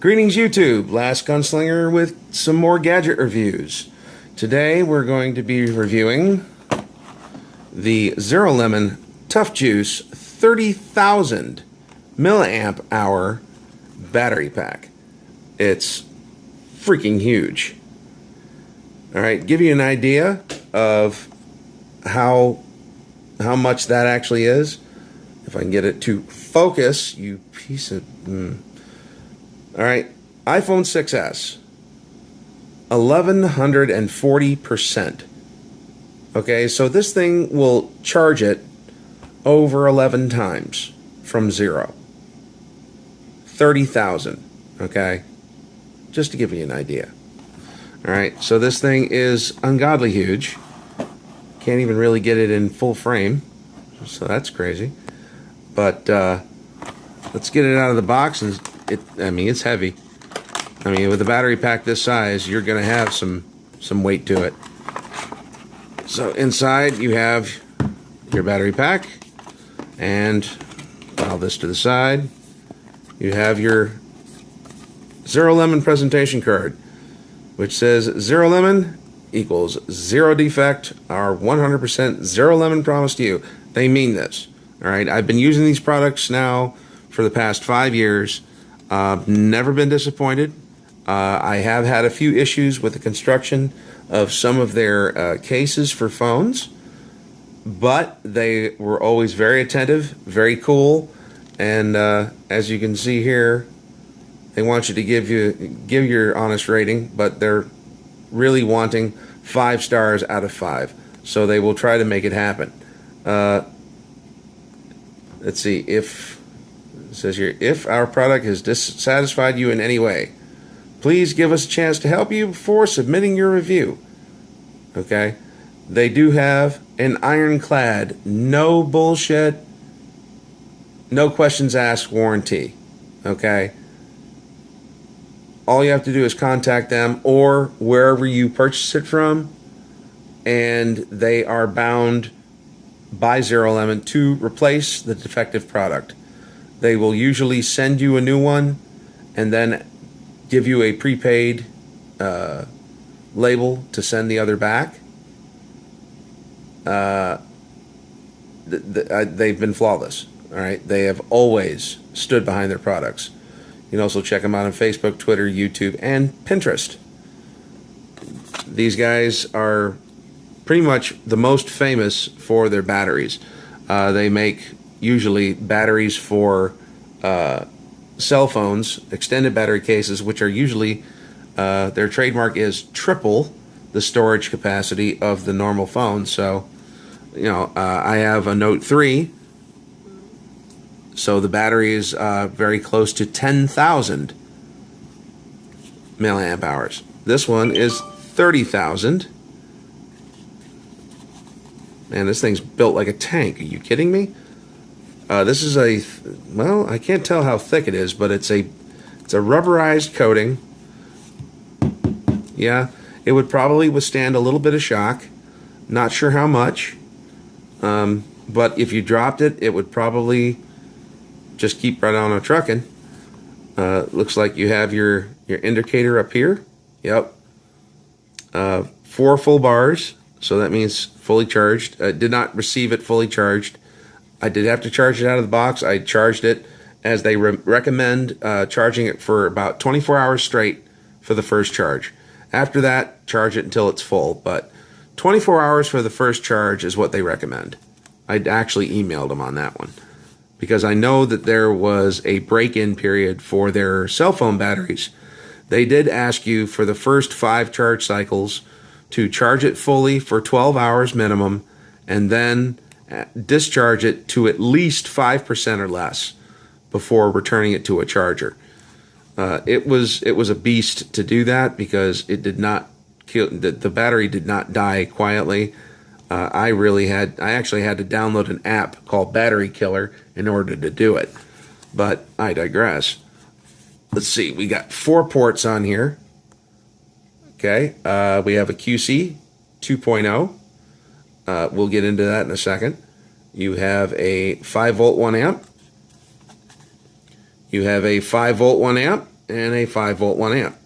Greetings YouTube, Last Gunslinger with some more gadget reviews. Today we're going to be reviewing the ZeroLemon Tough Juice 30,000 milliamp hour battery pack. It's freaking huge. Alright, give you an idea of how much that actually is. If I can get it to focus, you piece of... Alright, iPhone 6S, 1140%. Okay, so this thing will charge it over 11 times from zero. 30,000, okay? Just to give you an idea. Alright, so this thing is ungodly huge. Can't even really get it in full frame, so that's crazy. But let's get it out of the box, and it's heavy. I mean, with a battery pack this size, you're going to have some weight to it. So inside you have your battery pack, and file this to the side. You have your ZeroLemon presentation card, which says ZeroLemon equals zero defect. Our 100% ZeroLemon promise to you. They mean this. All right, I've been using these products now for the past 5 years. Never been disappointed. I have had a few issues with the construction of some of their cases for phones, but they were always very attentive, very cool, and as you can see here, they want you to give your honest rating, but they're really wanting 5 stars out of 5, so they will try to make it happen. Let's see, if it says here, if our product has dissatisfied you in any way, please give us a chance to help you before submitting your review. Okay? They do have an ironclad, no bullshit, no questions asked warranty. Okay? All you have to do is contact them or wherever you purchase it from, and they are bound by ZeroLemon to replace the defective product. They will usually send you a new one and then give you a prepaid label to send the other back. They've been flawless. All right, they have always stood behind their products. You can also check them out on Facebook, Twitter, YouTube, and Pinterest. These guys are pretty much the most famous for their batteries. They make usually batteries for cell phones, extended battery cases, which are usually, their trademark is triple the storage capacity of the normal phone. So, you know, I have a Note 3, so the battery is very close to 10,000 milliamp hours. This one is 30,000. Man, this thing's built like a tank. Are you kidding me? This is well, I can't tell how thick it is, but it's a rubberized coating. Yeah, it would probably withstand a little bit of shock. Not sure how much. But if you dropped it, it would probably just keep right on trucking. Looks like you have your indicator up here. Yep. 4 full bars. So that means fully charged. I did not receive it fully charged. I did have to charge it out of the box. I charged it as they recommend, charging it for about 24 hours straight for the first charge. After that, charge it until it's full. But 24 hours for the first charge is what they recommend. I actually emailed them on that one, because I know that there was a break-in period for their cell phone batteries. They did ask you for the first 5 charge cycles to charge it fully for 12 hours minimum, and then discharge it to at least 5% or less before returning it to a charger. It was a beast to do that, because it did not kill, the battery did not die quietly. I actually had to download an app called Battery Killer in order to do it. But I digress. Let's see, we got 4 ports on here. Okay, we have a QC 2.0. We'll get into that in a second. You have a 5 volt 1 amp. You have a 5 volt 1 amp, and a 5-volt 1 amp.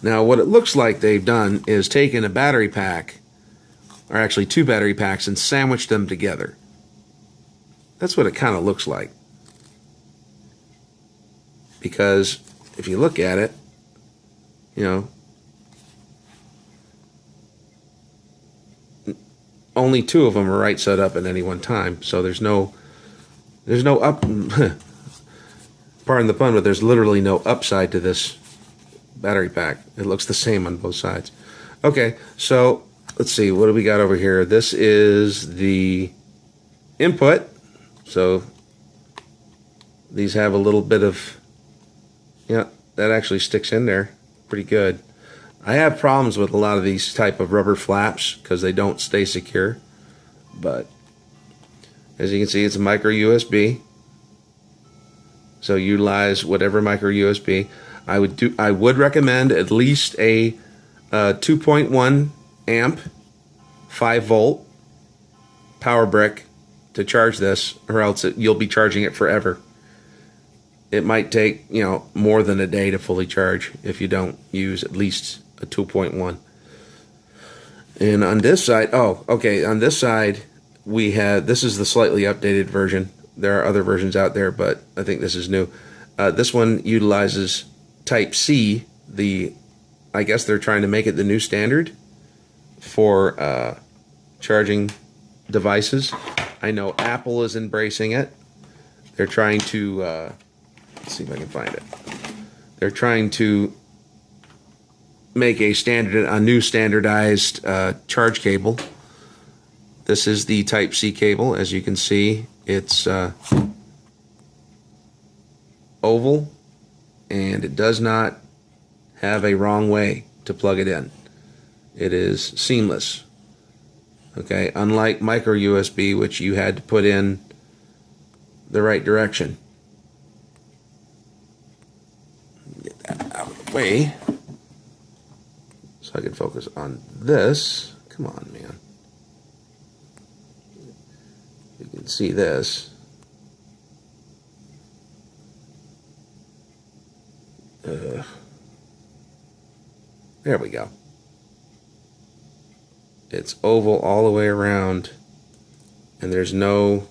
Now what it looks like they've done is taken a battery pack, or actually 2 battery packs, and sandwiched them together. That's what it kind of looks like. Because if you look at it, you know, only 2 of them are right side up at any one time. So there's no up, pardon the pun, but there's literally no upside to this battery pack. It looks the same on both sides. Okay, so let's see, what do we got over here? This is the input. So these have a little bit of, yeah, that actually sticks in there pretty good. I have problems with a lot of these type of rubber flaps because they don't stay secure. But as you can see, it's a micro USB. So utilize whatever micro USB. I would recommend at least a 2.1 amp 5-volt power brick to charge this, or else you'll be charging it forever. It might take, you know, more than a day to fully charge if you don't use at least a 2.1. And on this side, oh, okay, on this side we have, this is the slightly updated version. There are other versions out there, but I think this is new. This one utilizes Type C. I guess they're trying to make it the new standard for charging devices. I know Apple is embracing it. They're trying to, let's see if I can find it. They're trying to make a new standardized charge cable. This is the Type C cable. As you can see, it's oval, and it does not have a wrong way to plug it in. It is seamless. Okay, unlike micro USB, which you had to put in the right direction. Get that out of the way so I can focus on this. Come on, man. You can see this. There we go. It's oval all the way around, and there's no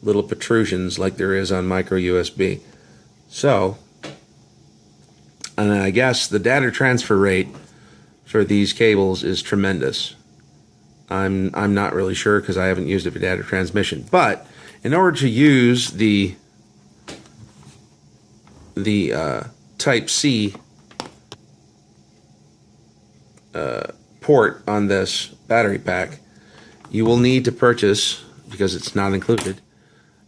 little protrusions like there is on micro USB. So, and I guess the data transfer rate for these cables is tremendous. I'm not really sure because I haven't used it for data transmission. But in order to use the Type C port on this battery pack, you will need to purchase, because it's not included,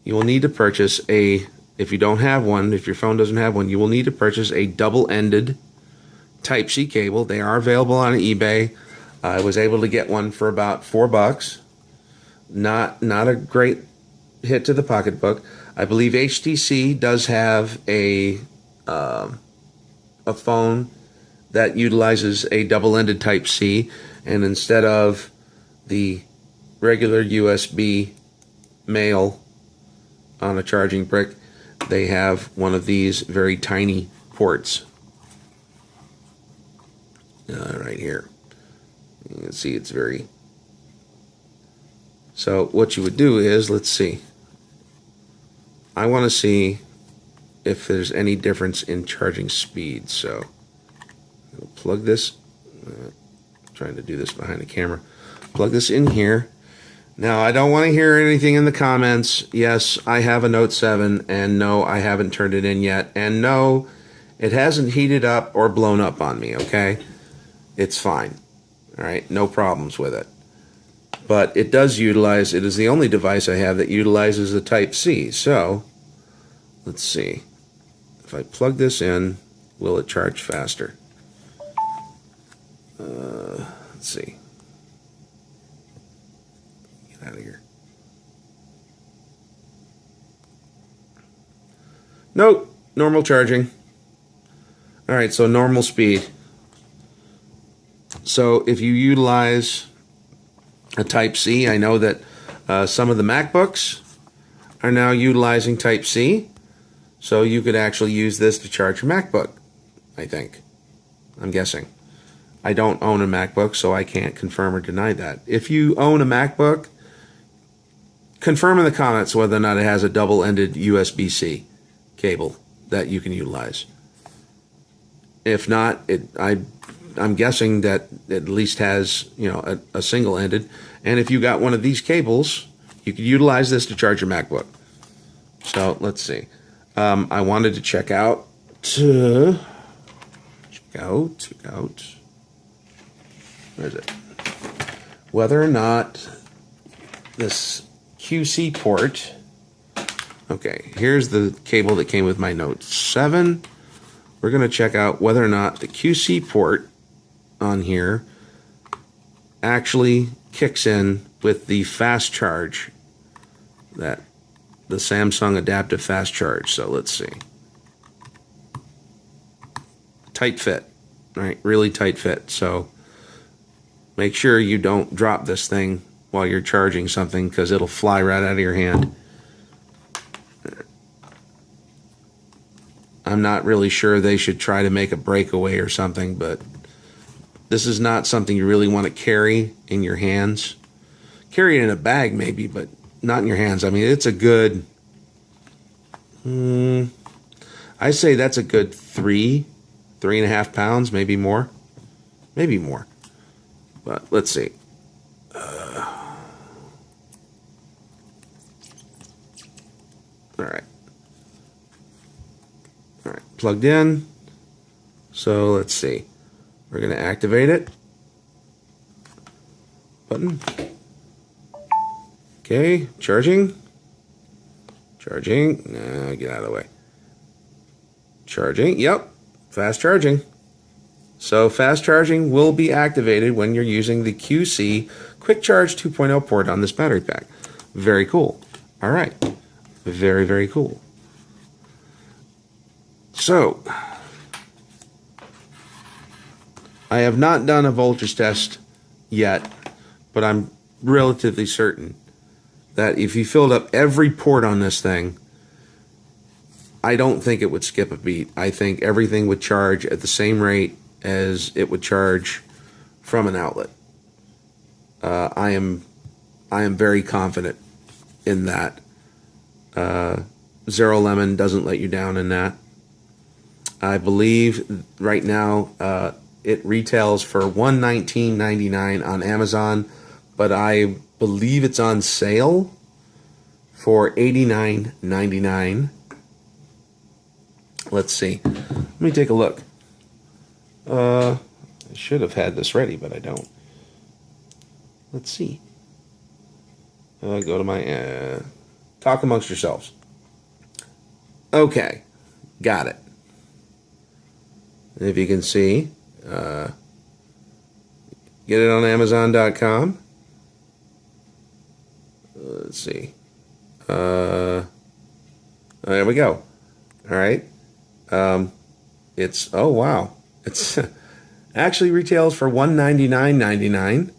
you will need to purchase if you don't have one, if your phone doesn't have one, you will need to purchase a double-ended Type C cable. They are available on eBay. I was able to get one for about $4. Not a great hit to the pocketbook. I believe HTC does have a phone that utilizes a double-ended Type C, and instead of the regular USB male on a charging brick, they have one of these very tiny ports right here. You can see it's very... So what you would do is, let's see. I want to see if there's any difference in charging speed. So I'll plug this. Trying to do this behind the camera. Plug this in here. Now, I don't want to hear anything in the comments. Yes, I have a Note 7, and no, I haven't turned it in yet. And no, it hasn't heated up or blown up on me, okay? It's fine. All right, no problems with it. But it does utilize, it is the only device I have that utilizes the Type C. So, let's see. If I plug this in, will it charge faster? Let's see. Get out of here. Nope, normal charging. All right, so normal speed. So if you utilize a Type C, I know that some of the MacBooks are now utilizing Type C. So you could actually use this to charge your MacBook, I think. I'm guessing. I don't own a MacBook, so I can't confirm or deny that. If you own a MacBook, confirm in the comments whether or not it has a double-ended USB-C cable that you can utilize. If not, I'm guessing that it at least has, you know, a single-ended. And if you got one of these cables, you could utilize this to charge your MacBook. So let's see. I wanted to check out. Where is it? Whether or not this QC port. Okay, here's the cable that came with my Note 7. We're going to check out whether or not the QC port on here actually kicks in with the fast charge, that the Samsung adaptive fast charge. So let's see. Tight fit, right? Really tight fit. So make sure you don't drop this thing while you're charging something, because it'll fly right out of your hand. I'm not really sure they should try to make a breakaway or something, but this is not something you really want to carry in your hands. Carry it in a bag maybe, but not in your hands. I mean, it's a good, I say that's a good 3.5 pounds, maybe more. Maybe more. But let's see. All right. All right, plugged in. So let's see. We're going to activate it. Button. Okay, charging. Charging. No, get out of the way. Charging. Yep, fast charging. So fast charging will be activated when you're using the QC Quick Charge 2.0 port on this battery pack. Very cool. All right. Very, very cool. So, I have not done a voltage test yet, but I'm relatively certain that if you filled up every port on this thing, I don't think it would skip a beat. I think everything would charge at the same rate as it would charge from an outlet. I am very confident in that. ZeroLemon doesn't let you down in that. I believe right now it retails for $119.99 on Amazon, but I believe it's on sale for $89.99. Let's see. Let me take a look. I should have had this ready, but I don't. Let's see. Go to my talk amongst yourselves. Okay, got it. If you can see, get it on Amazon.com. Let's see. There we go. All right. It's, oh wow, it's actually retails for $199.99.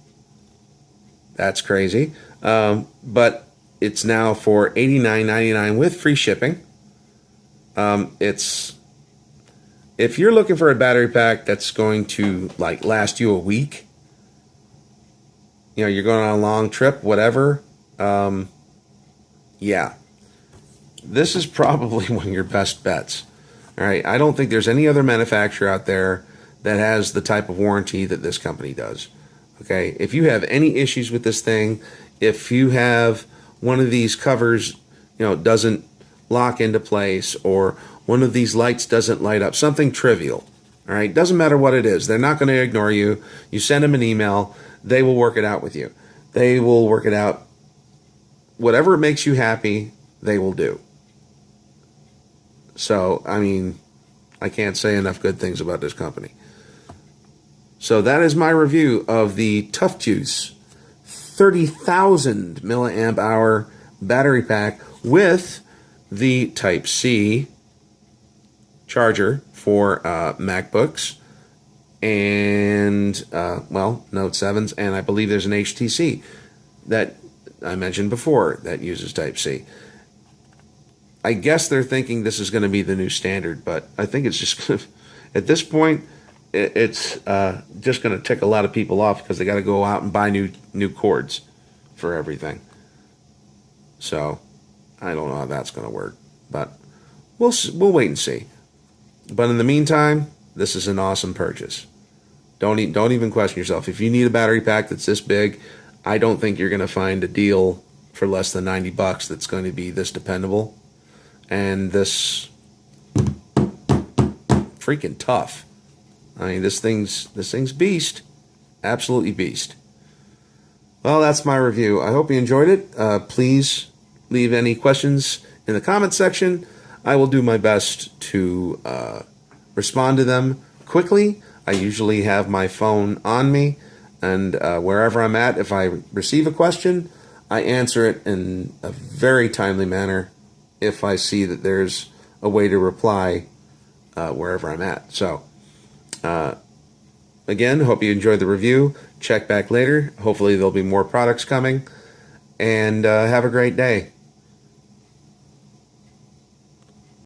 That's crazy. But it's now for $89.99 with free shipping. It's, if you're looking for a battery pack that's going to like last you a week, you know, you're going on a long trip, whatever. Yeah, this is probably one of your best bets. All right. I don't think there's any other manufacturer out there that has the type of warranty that this company does. Okay. If you have any issues with this thing, if you have one of these covers, you know, doesn't lock into place, or one of these lights doesn't light up, something trivial, all right, doesn't matter what it is, they're not going to ignore you. You send them an email, they will work it out with you. They will work it out. Whatever makes you happy, they will do. So, I mean, I can't say enough good things about this company. So that is my review of the Tough Juice 30,000 milliamp hour battery pack with the Type-C charger for MacBooks and, well, Note 7s, and I believe there's an HTC that I mentioned before that uses Type-C. I guess they're thinking this is going to be the new standard, but I think it's just gonna, at this point, it's just going to tick a lot of people off because they got to go out and buy new cords for everything. So I don't know how that's going to work, but we'll wait and see. But in the meantime, this is an awesome purchase. Don't even question yourself. If you need a battery pack that's this big, I don't think you're going to find a deal for less than $90 that's going to be this dependable and this freaking tough. I mean, this thing's beast, absolutely beast. Well, that's my review. I hope you enjoyed it. Please leave any questions in the comment section. I will do my best to respond to them quickly. I usually have my phone on me, and wherever I'm at, if I receive a question, I answer it in a very timely manner if I see that there's a way to reply wherever I'm at. So, again, hope you enjoyed the review. Check back later. Hopefully there'll be more products coming, and have a great day.